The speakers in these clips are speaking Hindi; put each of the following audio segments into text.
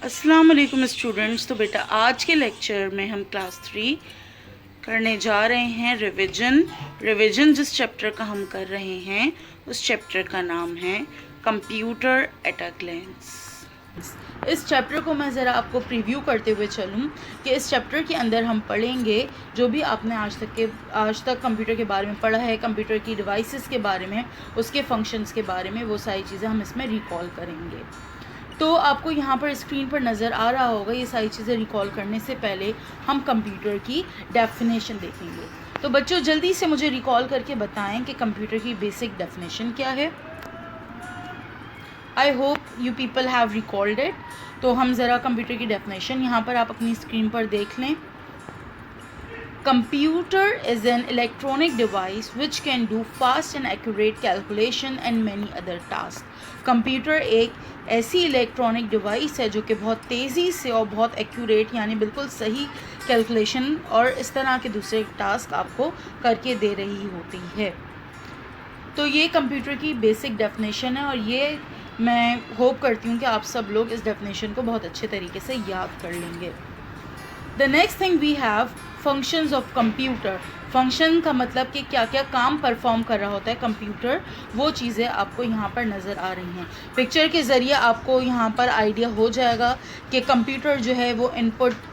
अस्सलाम वालेकुम स्टूडेंट्स। तो बेटा आज के लेक्चर में हम क्लास 3 करने जा रहे हैं रिवीजन जिस चैप्टर का हम कर रहे हैं उस चैप्टर का नाम है कंप्यूटर एट अ ग्लेंस। इस चैप्टर को मैं ज़रा आपको प्रीव्यू करते हुए चलूँ कि इस चैप्टर के अंदर हम पढ़ेंगे जो भी आपने आज तक कंप्यूटर के बारे में पढ़ा है, कंप्यूटर की डिवाइसेस के बारे में, उसके फंक्शंस के बारे में, वो सारी चीज़ें हम इसमें रिकॉल करेंगे। तो आपको यहाँ पर स्क्रीन पर नज़र आ रहा होगा, ये सारी चीज़ें रिकॉल करने से पहले हम कंप्यूटर की डेफिनेशन देखेंगे। तो बच्चों जल्दी से मुझे रिकॉल करके बताएं कि कंप्यूटर की बेसिक डेफिनेशन क्या है। I hope you people have recalled it. तो हम ज़रा कंप्यूटर की डेफिनेशन यहाँ पर आप अपनी स्क्रीन पर देख लें। Computer is an electronic device which can do fast and accurate calculation and many other tasks. Computer एक ऐसी इलेक्ट्रॉनिक डिवाइस है जो कि बहुत तेज़ी से और बहुत एक्यूरेट यानी बिल्कुल सही कैलकुलेशन और इस तरह के दूसरे टास्क आपको करके दे रही होती है। तो ये कंप्यूटर की बेसिक डेफिनेशन है और ये मैं होप करती हूँ कि आप सब लोग इस डेफिनेशन को बहुत अच्छे तरीके से याद कर लेंगे। The next thing we have functions of computer. Function का मतलब कि क्या क्या काम परफॉर्म कर रहा होता है कंप्यूटर, वो चीज़ें आपको यहाँ पर नज़र आ रही हैं। पिक्चर के ज़रिए आपको यहाँ पर आइडिया हो जाएगा कि कंप्यूटर जो है वो इनपुट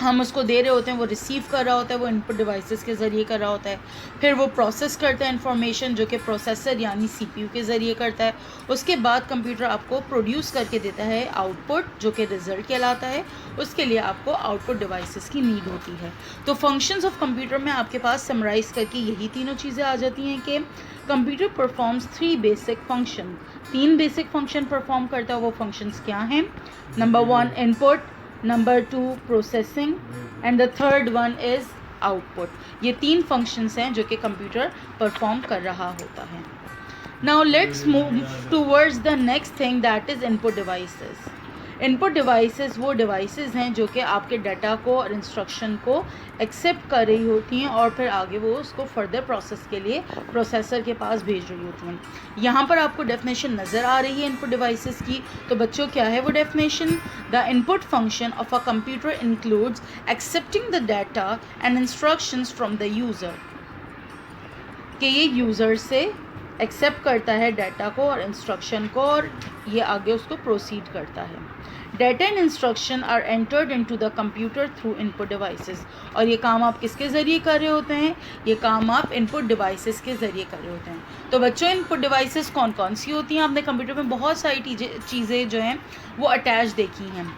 हम उसको दे रहे होते हैं, वो रिसीव कर रहा होता है, वो इनपुट डिवाइसेस के ज़रिए कर रहा होता है, फिर वो प्रोसेस करता है इंफॉर्मेशन जो कि प्रोसेसर यानी सीपीयू के ज़रिए करता है। उसके बाद कंप्यूटर आपको प्रोड्यूस करके देता है आउटपुट जो कि रिज़ल्ट कहलाता है। उसके लिए आपको आउटपुट डिवाइसेस की नीड होती है। तो फंक्शंस ऑफ कंप्यूटर में आपके पास समराइज़ करके यही तीनों चीज़ें आ जाती हैं कि computer performs 3 basic function. 3 basic function perform करता है। वो फंक्शंस क्या हैं? Number 1 input, number 2 processing and the third one is output. ये 3 फंक्शंस हैं जो कि कंप्यूटर परफॉर्म कर रहा होता है। Now let's move towards the next thing that is input devices. Input devices वो डिवाइसेस हैं जो कि आपके डाटा को और इंस्ट्रक्शन को एक्सेप्ट कर रही होती हैं और फिर आगे वो उसको फर्दर प्रोसेस के लिए प्रोसेसर के पास भेज रही होती हैं। यहाँ पर आपको डेफिनेशन नज़र आ रही है इनपुट डिवाइसेस की। तो बच्चों क्या है वो definition? The input function of a computer includes accepting the data and instructions from the user. कि ये यूज़र से एक्सेप्ट करता है डाटा को और इंस्ट्रक्शन को और ये आगे उसको प्रोसीड करता है। Data and instruction are entered into the computer through input devices. और ये काम आप किसके ज़रिए कर रहे होते हैं? ये काम आप इनपुट डिवाइसेस के ज़रिए कर रहे होते हैं। तो बच्चों इनपुट डिवाइसेस कौन कौन सी होती हैं? आपने कंप्यूटर में बहुत सारी चीज़ें जो हैं वो अटैच देखी हैं।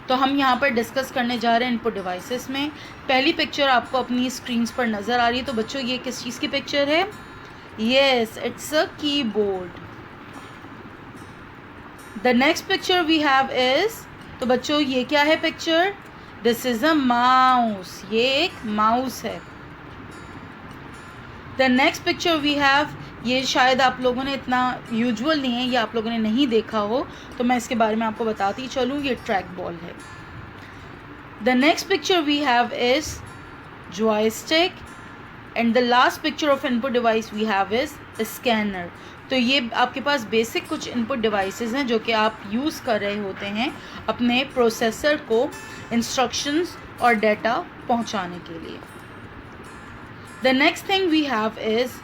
तो हम यहाँ पर डिस्कस करने जा रहे हैं इनपुट डिवाइसेस में। पहली पिक्चर आपको अपनी स्क्रीन्स पर नज़र आ रही है। तो बच्चों ये किस चीज़ की पिक्चर है? Yes, it's a keyboard. The next picture we have is, तो बच्चों ये क्या है picture? This is a mouse. ये एक माउस है। The next picture we have, ये शायद आप लोगों ने इतना यूजुअल नहीं है, ये आप लोगों ने नहीं देखा हो तो मैं इसके बारे में आपको बताती चलूँ। ये ट्रैक बॉल है। The next picture we have is joystick. And the last picture of input device we have is scanner. तो ये आपके पास बेसिक कुछ इनपुट डिवाइसेस हैं जो कि आप यूज़ कर रहे होते हैं अपने प्रोसेसर को इंस्ट्रक्शंस और डाटा पहुंचाने के लिए। The next thing we have is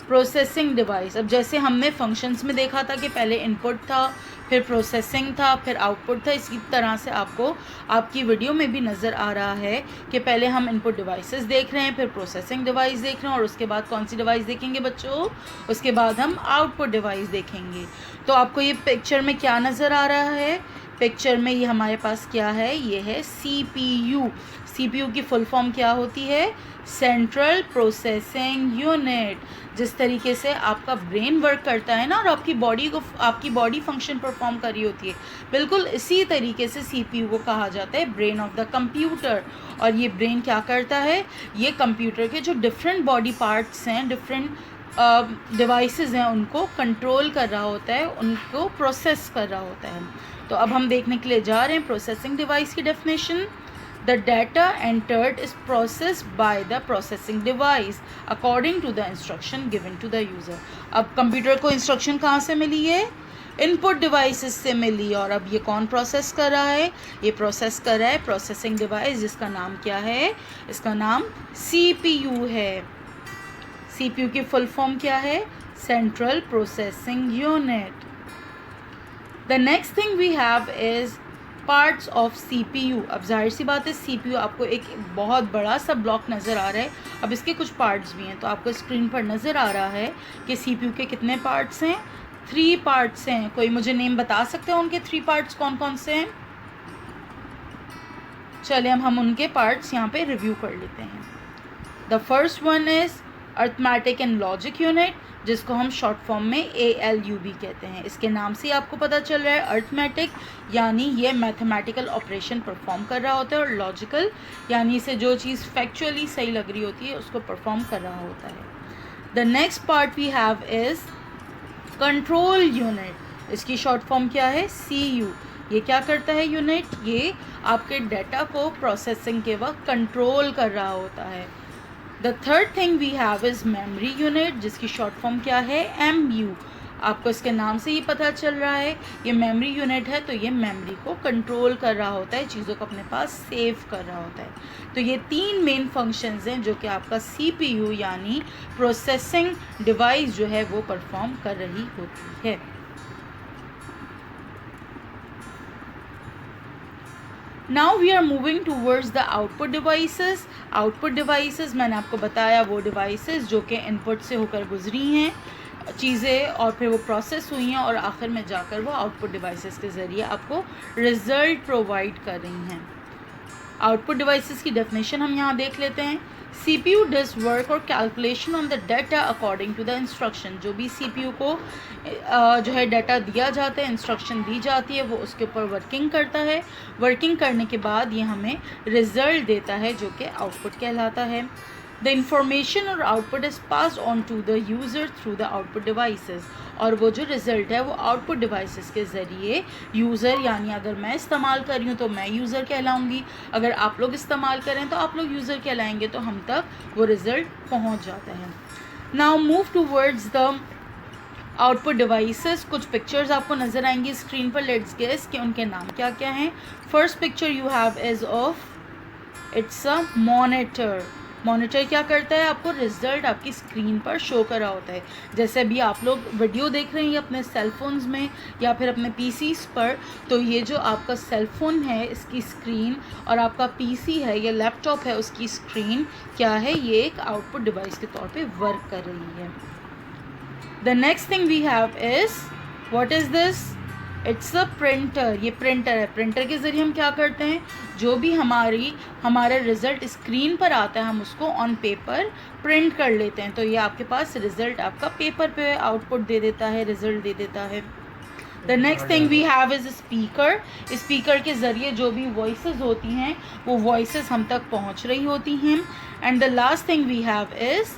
processing device. अब जैसे हमने फंक्शंस में देखा था कि पहले इनपुट था, फिर प्रोसेसिंग था, फिर आउटपुट था, इसी तरह से आपको आपकी वीडियो में भी नज़र आ रहा है कि पहले हम इनपुट डिवाइसेस देख रहे हैं, फिर प्रोसेसिंग डिवाइस देख रहे हैं और उसके बाद कौन सी डिवाइस देखेंगे बच्चों? उसके बाद हम आउटपुट डिवाइस देखेंगे। तो आपको ये पिक्चर में क्या नज़र आ रहा है? पिक्चर में ये हमारे पास क्या है? ये है CPU। CPU की फुल फॉर्म क्या होती है? Central processing unit. जिस तरीके से आपका ब्रेन वर्क करता है ना और आपकी बॉडी फंक्शन परफॉर्म कर रही होती है, बिल्कुल इसी तरीके से CPU को कहा जाता है ब्रेन ऑफ द कंप्यूटर। और ये ब्रेन क्या करता है? ये कंप्यूटर के जो डिफरेंट बॉडी पार्ट्स हैं, डिफरेंट डिवाइसेस हैं, उनको कंट्रोल कर रहा होता है, उनको प्रोसेस कर रहा होता है। तो अब हम देखने के लिए जा रहे हैं प्रोसेसिंग डिवाइस की definition. The data entered is processed by the processing device according to the instruction given to the user. अब कंप्यूटर को इंस्ट्रक्शन कहाँ से मिली है? इनपुट डिवाइसेस से मिली। और अब ये कौन प्रोसेस कर रहा है? ये प्रोसेस कर रहा है प्रोसेसिंग डिवाइस, जिसका नाम क्या है? इसका नाम CPU है। CPU की फुल फॉर्म क्या है? Central processing unit. The next thing we have is parts of CPU। अब जाहिर सी बात है CPU आपको एक बहुत बड़ा सा ब्लॉक नज़र आ रहा है, अब इसके कुछ पार्ट्स भी हैं। तो आपको स्क्रीन पर नज़र आ रहा है कि CPU के कितने पार्ट्स हैं? 3 पार्ट्स हैं। कोई मुझे नेम बता सकते हैं उनके 3 पार्ट्स कौन कौन से हैं? चलिए हम उनके पार्ट्स यहाँ पे रिव्यू कर लेते हैं। The first one is arithmetic and logic unit, जिसको हम शॉर्ट फॉर्म में ALU भी कहते हैं। इसके नाम से आपको पता चल रहा है अर्थमेटिक यानी ये मैथमेटिकल ऑपरेशन परफॉर्म कर रहा होता है, और लॉजिकल यानी इसे जो चीज़ फैक्चुअली सही लग रही होती है उसको परफॉर्म कर रहा होता है। The next part we have is control unit. इसकी शॉर्ट फॉर्म क्या है? CU। ये क्या करता है यूनिट? ये आपके डाटा को प्रोसेसिंग के वक्त कंट्रोल कर रहा होता है। The third thing we have is memory unit, जिसकी शॉर्ट फॉर्म क्या है? MU। आपको इसके नाम से ही पता चल रहा है ये मेमोरी यूनिट है, तो ये मेमोरी को कंट्रोल कर रहा होता है, चीज़ों को अपने पास सेव कर रहा होता है। तो ये 3 मेन फंक्शंस हैं जो कि आपका CPU यानी प्रोसेसिंग डिवाइस जो है वो परफॉर्म कर रही होती है। Now we are moving towards the output devices. Output devices मैंने आपको बताया वो डिवाइसेस जो कि इनपुट से होकर गुजरी हैं चीज़ें, और फिर वो प्रोसेस हुई हैं और आखिर में जाकर वो आउटपुट डिवाइसेस के ज़रिए आपको रिज़ल्ट प्रोवाइड कर रही हैं। आउटपुट डिवाइसेस की डेफिनेशन हम यहाँ देख लेते हैं। CPU does work और calculation on the data according to the instruction. जो भी CPU को जो है डाटा दिया जाता है, इंस्ट्रक्शन दी जाती है, वो उसके ऊपर वर्किंग करता है। वर्किंग करने के बाद ये हमें रिज़ल्ट देता है जो कि आउटपुट कहलाता है। द इंफॉर्मेशन और output is pass on to the user through the output devices. और वो जो रिज़ल्ट है वो आउटपुट डिवाइसेस के ज़रिए यूज़र, यानी अगर मैं इस्तेमाल कर रही हूँ तो मैं यूज़र कहलाऊँगी, अगर आप लोग इस्तेमाल करें तो आप लोग यूज़र कहलाएंगे, तो हम तक वो रिज़ल्ट पहुँच जाता है। Now move towards the output devices. कुछ पिक्चर्स आपको नज़र आएंगी स्क्रीन पर, लेट्स गेस कि उनके नाम क्या क्या हैं। First picture you have is of, it's a monitor. Monitor क्या करता है? आपको रिज़ल्ट आपकी स्क्रीन पर शो कर रहा होता है। जैसे अभी आप लोग वीडियो देख रहे हैं अपने सेलफोन्स में या फिर अपने PCs पर, तो ये जो आपका सेलफोन है इसकी स्क्रीन और आपका PC है या लैपटॉप है उसकी स्क्रीन क्या है? ये एक आउटपुट डिवाइस के तौर पे वर्क कर रही है। The next thing we have is, what is this? It's a printer. ये प्रिंटर है। प्रिंटर के ज़रिए हम क्या करते हैं? जो भी हमारा रिज़ल्ट स्क्रीन पर आता है हम उसको ऑन पेपर प्रिंट कर लेते हैं, तो ये आपके पास रिज़ल्ट आपका पेपर पे आउटपुट दे देता है, रिज़ल्ट दे देता है। The next thing we have is speaker. Speaker के ज़रिए जो भी वॉइसेस होती हैं वो वॉइसेस हम तक पहुंच रही होती हैं। And the last thing we have is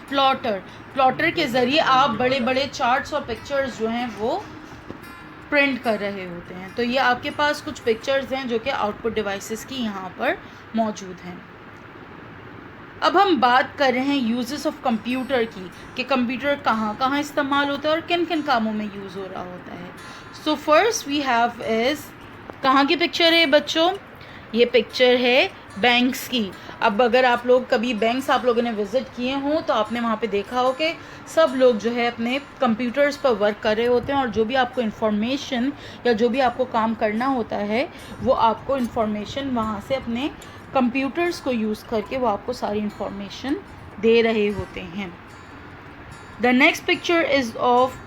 plotter. Plotter के ज़रिए आप बड़े बड़े चार्ट्स और पिक्चर्स जो हैं वो प्रिंट कर रहे होते हैं। तो ये आपके पास कुछ पिक्चर्स हैं जो कि आउटपुट डिवाइसेस की यहाँ पर मौजूद हैं। अब हम बात कर रहे हैं यूजेस ऑफ कंप्यूटर की, कि कंप्यूटर कहाँ कहाँ इस्तेमाल होता है और किन किन कामों में यूज़ हो रहा होता है। So first we have is, कहाँ की पिक्चर है बच्चों? ये पिक्चर है बैंक्स की। अब अगर आप लोग कभी बैंक्स आप लोगों ने विज़िट किए हों तो आपने वहाँ पे देखा हो कि सब लोग जो है अपने कंप्यूटर्स पर वर्क कर रहे होते हैं, और जो भी आपको इन्फॉर्मेशन या जो भी आपको काम करना होता है वो आपको इन्फॉर्मेशन वहाँ से अपने कंप्यूटर्स को यूज़ करके वो आपको सारी इन्फॉर्मेशन दे रहे होते हैं। The next picture is of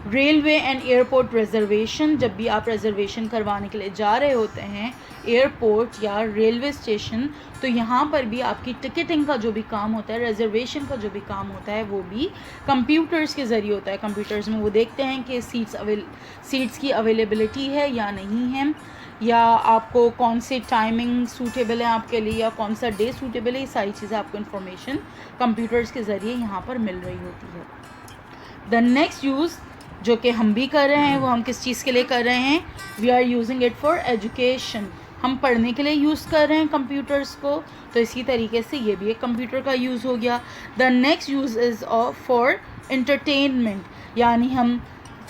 railway and airport reservation. जब भी आप रिजर्वेशन करवाने के लिए जा रहे होते हैं एयरपोर्ट या रेलवे स्टेशन, तो यहाँ पर भी आपकी टिकटिंग का जो भी काम होता है, रिजर्वेशन का जो भी काम होता है वो भी कंप्यूटर्स के ज़रिए होता है। कंप्यूटर्स में वो देखते हैं कि सीट्स की अवेलेबिलिटी है या नहीं है, या आपको कौन सी टाइमिंग सूटेबल है आपके लिए, या कौन सा डे सूटेबल है। ये सारी चीज़ें आपको इन्फॉर्मेशन कंप्यूटर्स के ज़रिए यहाँ पर मिल रही होती है। द नेक्स्ट यूज़ जो कि हम भी कर रहे हैं वो हम किस चीज़ के लिए कर रहे हैं? We are using it for education. हम पढ़ने के लिए यूज़ कर रहे हैं कंप्यूटर्स को, तो इसी तरीके से ये भी एक कंप्यूटर का यूज़ हो गया। The next use is for entertainment. यानी हम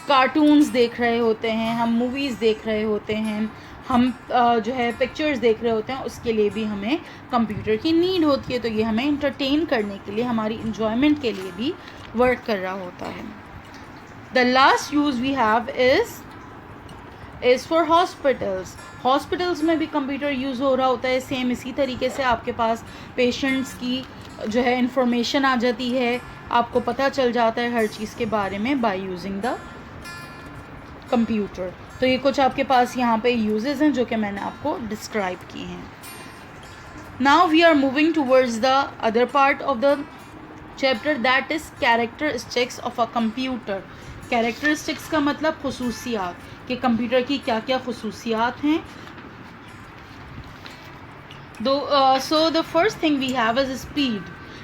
कार्टून्स देख रहे होते हैं, हम मूवीज़ देख रहे होते हैं, हम जो है पिक्चर्स देख रहे होते हैं, उसके लिए भी हमें कंप्यूटर की नीड होती है। तो ये हमें इंटरटेन करने के लिए, हमारी इन्जॉयमेंट के लिए भी वर्क कर रहा होता है। The last use we have is for hospitals. Hospitals में भी कंप्यूटर यूज़ हो रहा होता है। सेम इसी तरीके से आपके पास पेशेंट्स की जो है इंफॉर्मेशन आ जाती है, आपको पता चल जाता है हर चीज़ के बारे में बाय यूजिंग द कंप्यूटर। तो ये कुछ आपके पास यहाँ पे यूजेस हैं जो कि मैंने आपको डिस्क्राइब किए हैं। Now we are moving towards the other part of the chapter, that is characteristics of a computer. Characteristics का मतलब खुसूसियात, कि कंप्यूटर की क्या क्या खुसूसियात हैं। So the first thing we have is speed,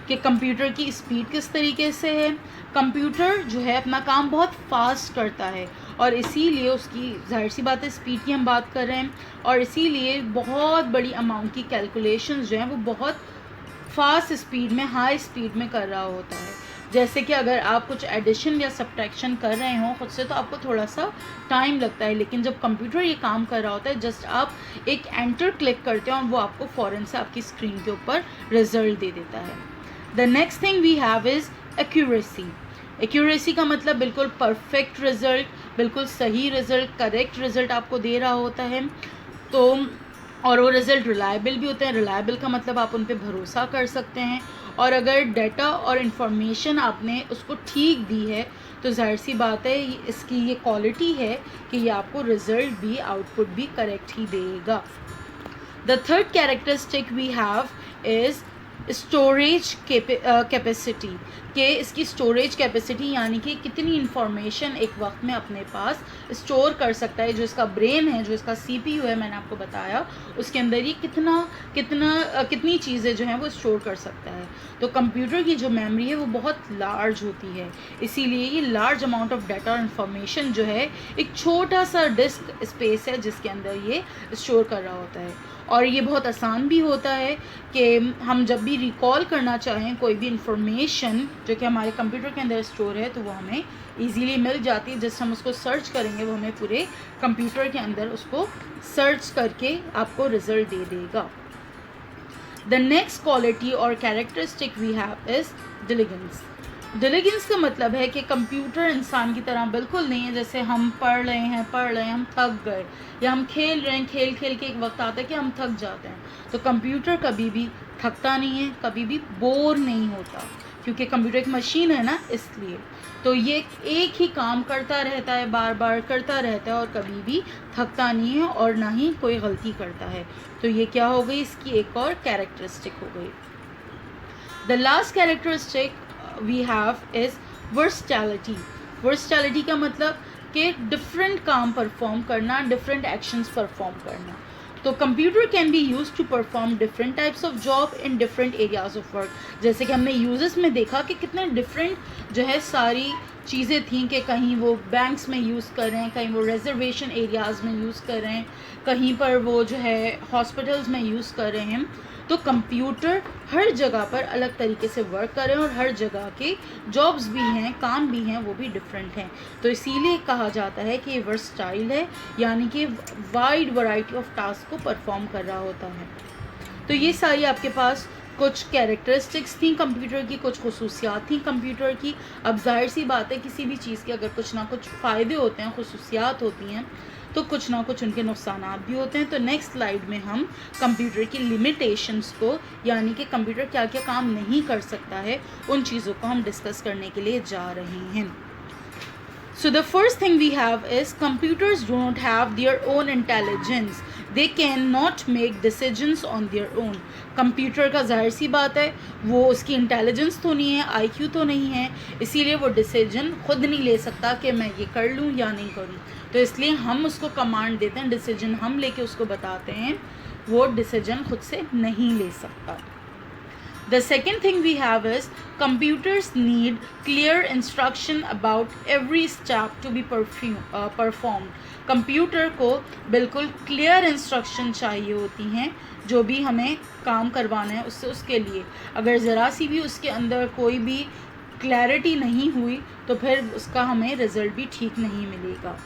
कि कंप्यूटर की स्पीड किस तरीके से है। कंप्यूटर जो है अपना काम बहुत फास्ट करता है और इसीलिए उसकी, जाहिर सी बात है स्पीड की हम बात कर रहे हैं, और इसीलिए बहुत बड़ी अमाउंट की कैलकुलेशंस जो हैं वो बहुत फास्ट स्पीड में, हाई स्पीड में कर रहा होता है। जैसे कि अगर आप कुछ एडिशन या सब्ट्रैक्शन कर रहे हो खुद से तो आपको थोड़ा सा टाइम लगता है, लेकिन जब कंप्यूटर ये काम कर रहा होता है जस्ट आप एक एंटर क्लिक करते हैं और वो आपको फ़ौरन से आपकी स्क्रीन के ऊपर रिजल्ट दे देता है। The next thing we have is accuracy. Accuracy का मतलब बिल्कुल परफेक्ट रिज़ल्ट, बिल्कुल सही रिज़ल्ट, करेक्ट रिज़ल्ट आपको दे रहा होता है। तो और वो रिज़ल्ट रिलायबल भी होते हैं। रिलायबल का मतलब आप उन पे भरोसा कर सकते हैं, और अगर डाटा और इन्फॉर्मेशन आपने उसको ठीक दी है तो जाहिर सी बात है इसकी ये क्वालिटी है कि ये आपको रिज़ल्ट भी, आउटपुट भी करेक्ट ही देगा। The third characteristic we have is storage capacity, कि इसकी स्टोरेज कैपेसिटी यानी कि कितनी इंफॉर्मेशन एक वक्त में अपने पास स्टोर कर सकता है। जो इसका ब्रेन है, जो इसका सीपीयू है, मैंने आपको बताया उसके अंदर ये कितनी चीज़ें जो हैं वो स्टोर कर सकता है। तो कंप्यूटर की जो मेमोरी है वो बहुत लार्ज होती है, इसीलिए ये लार्ज अमाउंट ऑफ डाटा और इन्फॉर्मेशन जो है एक छोटा सा डिस्क स्पेस है जिसके अंदर ये स्टोर कर रहा होता है। और ये बहुत आसान भी होता है कि हम जब भी रिकॉल करना चाहें कोई भी इंफॉर्मेशन जो कि हमारे कंप्यूटर के अंदर स्टोर है तो वो हमें इजीली मिल जाती है। जस्ट हम उसको सर्च करेंगे वो हमें पूरे कंप्यूटर के अंदर उसको सर्च करके आपको रिज़ल्ट दे देगा। द नेक्स्ट क्वालिटी और characteristic we have is diligence. Diligence का मतलब है कि कंप्यूटर इंसान की तरह बिल्कुल नहीं है। जैसे हम पढ़ रहे हैं, हम थक गए, या हम खेल रहे हैं, खेल के एक वक्त आता है कि हम थक जाते हैं। तो कंप्यूटर कभी भी थकता नहीं है, कभी भी बोर नहीं होता, क्योंकि कंप्यूटर एक मशीन है ना, इसलिए। तो ये एक ही काम करता रहता है, बार बार करता रहता है और कभी भी थकता नहीं है और ना ही कोई गलती करता है। तो ये क्या हो गई, इसकी एक और कैरेक्टरिस्टिक हो गई। The last characteristic we have is versatility. Versatility का मतलब कि डिफरेंट काम परफॉर्म करना, डिफरेंट एक्शंस परफॉर्म करना। तो computer can be use to perform different types of job in different areas of work. जैसे कि हमने यूजेस में देखा कि कितने डिफरेंट जो है सारी चीज़ें थी, कि कहीं वो बैंक्स में यूज़ कर रहे हैं, कहीं वो रिजर्वेशन एरियाज़ में यूज़ कर रहे हैं, कहीं पर वो जो है हॉस्पिटल्स में यूज़ कर रहे हैं। तो कंप्यूटर हर जगह पर अलग तरीके से वर्क कर रहे हैं और हर जगह के जॉब्स भी हैं, काम भी हैं, वो भी डिफरेंट हैं। तो इसीलिए कहा जाता है कि ये वर्सटाइल है, यानी कि वाइड वैरायटी ऑफ टास्क को परफॉर्म कर रहा होता है। तो ये सारी आपके पास कुछ कैरेक्टरिस्टिक्स थी कंप्यूटर की, कुछ खुसूसियात थी कंप्यूटर की। अब जाहिर सी बात है किसी भी चीज़ के अगर कुछ ना कुछ फ़ायदे होते हैं, खुसूसियात होती हैं, तो कुछ ना कुछ उनके नुकसानात भी होते हैं। तो नेक्स्ट स्लाइड में हम कंप्यूटर की लिमिटेशंस को, यानी कि कंप्यूटर क्या क्या काम नहीं कर सकता है, उन चीज़ों को हम डिस्कस करने के लिए जा रहे हैं। So the first thing we have is computers do not have their own intelligence. They cannot make decisions on their own. Computer का जाहिर सी बात है वो उसकी इंटेलिजेंस तो नहीं है, IQ तो नहीं है, इसीलिए वो डिसीजन खुद नहीं ले सकता कि मैं ये कर लूँ या नहीं करूँ। तो इसलिए हम उसको कमांड देते हैं, डिसीजन हम लेके उसको बताते हैं, वो डिसीजन खुद से नहीं ले सकता। The second thing we have is computers need clear instruction about every step to be performed. Computer को बिल्कुल क्लियर इंस्ट्रक्शन चाहिए होती हैं जो भी हमें काम करवाना है उससे, उसके लिए अगर ज़रा सी भी उसके अंदर कोई भी क्लैरिटी नहीं हुई तो फिर उसका हमें रिज़ल्ट भी ठीक नहीं मिलेगा।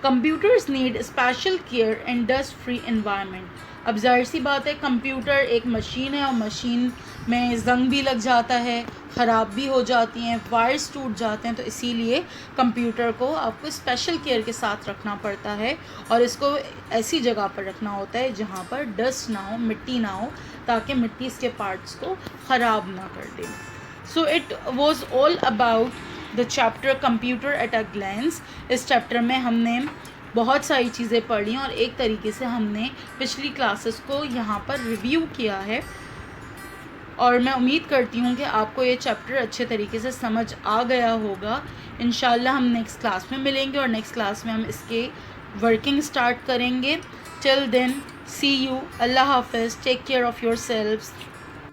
Computers need special care and dust free environment. अब ज़ाहिर सी बात है, कंप्यूटर एक मशीन है और मशीन में ज़ंग भी लग जाता है, ख़राब भी हो जाती हैं, वायर्स टूट जाते हैं, तो इसीलिए कंप्यूटर को आपको स्पेशल केयर के साथ रखना पड़ता है और इसको ऐसी जगह पर रखना होता है जहाँ पर डस्ट ना हो, मिट्टी ना हो, ताकि मिट्टी इसके पार्ट्स को ख़राब ना कर दे। So it was all about the chapter computer at a glance. इस चैप्टर में हमने बहुत सारी चीज़ें पढ़ी और एक तरीके से हमने पिछली क्लासेस को यहाँ पर रिव्यू किया है और मैं उम्मीद करती हूँ कि आपको ये चैप्टर अच्छे तरीके से समझ आ गया होगा। इंशाल्लाह हम नेक्स्ट क्लास में मिलेंगे और नेक्स्ट क्लास में हम इसके वर्किंग स्टार्ट करेंगे। टिल देन सी यू, अल्लाह हाफ़िज़, take care of your selves.